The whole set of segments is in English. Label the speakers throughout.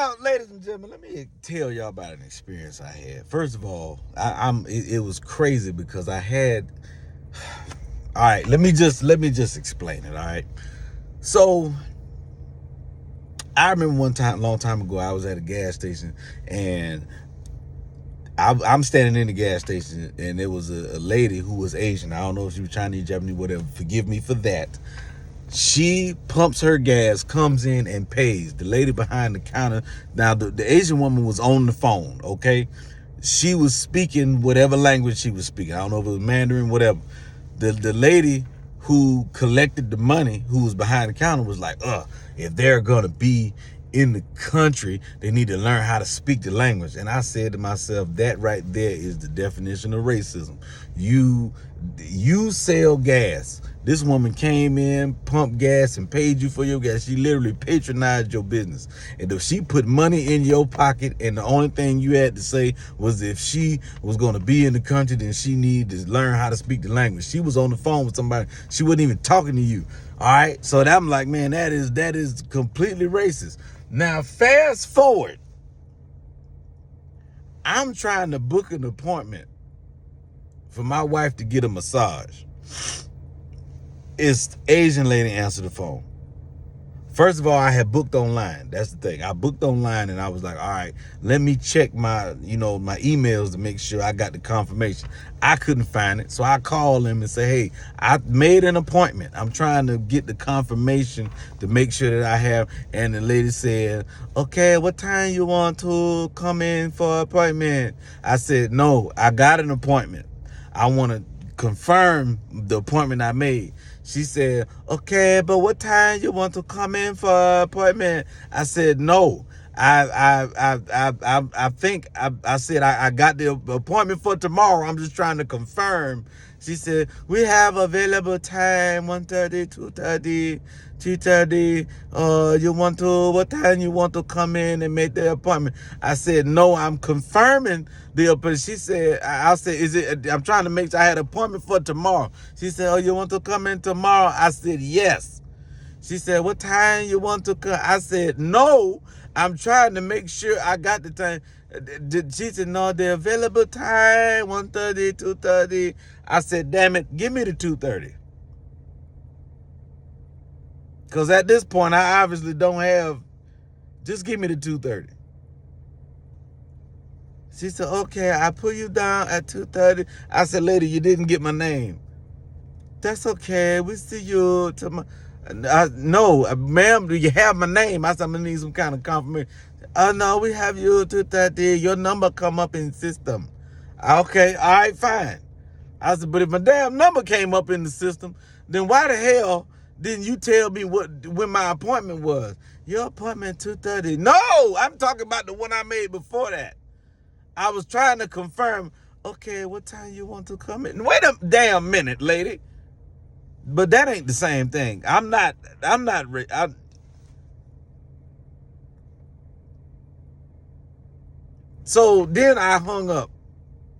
Speaker 1: Now, ladies and gentlemen, let me tell y'all about an experience I had. First of all, it was crazy because I had. All right, let me just explain it. All right, so I remember one time, long time ago, I was at a gas station and I'm standing in the gas station, and there was a lady who was Asian. I don't know if she was Chinese, Japanese, whatever. Forgive me for that. She pumps her gas, comes in, and pays. The lady behind the counter. Now, the Asian woman was on the phone, okay? She was speaking whatever language she was speaking. I don't know if it was Mandarin, whatever. The lady who collected the money, who was behind the counter, was like, if they're going to be in the country, they need to learn how to speak the language. And I said to myself, that right there is the definition of racism. You sell gas. This woman came in, pumped gas, and paid you for your gas. She literally patronized your business. And if she put money in your pocket, and the only thing you had to say was if she was going to be in the country, then she needed to learn how to speak the language. She was on the phone with somebody. She wasn't even talking to you. All right? So I'm like, man, that is completely racist. Now, fast forward. I'm trying to book an appointment for my wife to get a massage. It's Asian lady answer the phone. First of all, I had booked online. That's the thing. I booked online, and I was like, all right, let me check my emails to make sure I got the confirmation. I couldn't find it. So I called them and say, hey, I made an appointment. I'm trying to get the confirmation to make sure that I have. And the lady said, okay, what time you want to come in for an appointment? I said, no, I got an appointment. I want to confirm the appointment I made. She said, okay, but what time you want to come in for an appointment? I said, no. I said I got the appointment for tomorrow. I'm just trying to confirm. She said, we have available time 1:30, 2:30, 3:30. What time you want to come in and make the appointment? I said, no, I'm confirming the appointment. She said, I said, I'm trying to make sure I had an appointment for tomorrow. She said, oh, you want to come in tomorrow? I said, yes. She said, what time you want to come? I said, no, I'm trying to make sure I got the time. She said, no, the available time, 1:30, 2:30. I said, damn it, give me the 2:30. Because at this point, I obviously don't have, just give me the 2:30. She said, okay, I put you down at 2:30. I said, lady, you didn't get my name. That's okay, we see you tomorrow. No, ma'am, do you have my name? I said, I'm going to need some kind of confirmation. No, we have you 2:30. Your number come up in the system. Okay, all right, fine. I said, but if my damn number came up in the system, then why the hell didn't you tell me when my appointment was? Your appointment 2:30. No, I'm talking about the one I made before that. I was trying to confirm, okay, what time you want to come in? Wait a damn minute, lady. But that ain't the same thing. So then I hung up.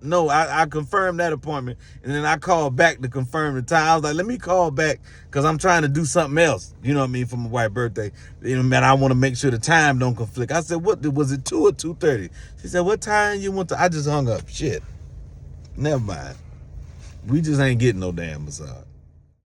Speaker 1: No, I confirmed that appointment, and then I called back to confirm the time. I was like, let me call back because I'm trying to do something else, you know what I mean, for my wife's birthday. Man, I want to make sure the time don't conflict. I said, what, was it 2 or 2:30? She said, what time you want to? I just hung up. Shit. Never mind. We just ain't getting no damn massage.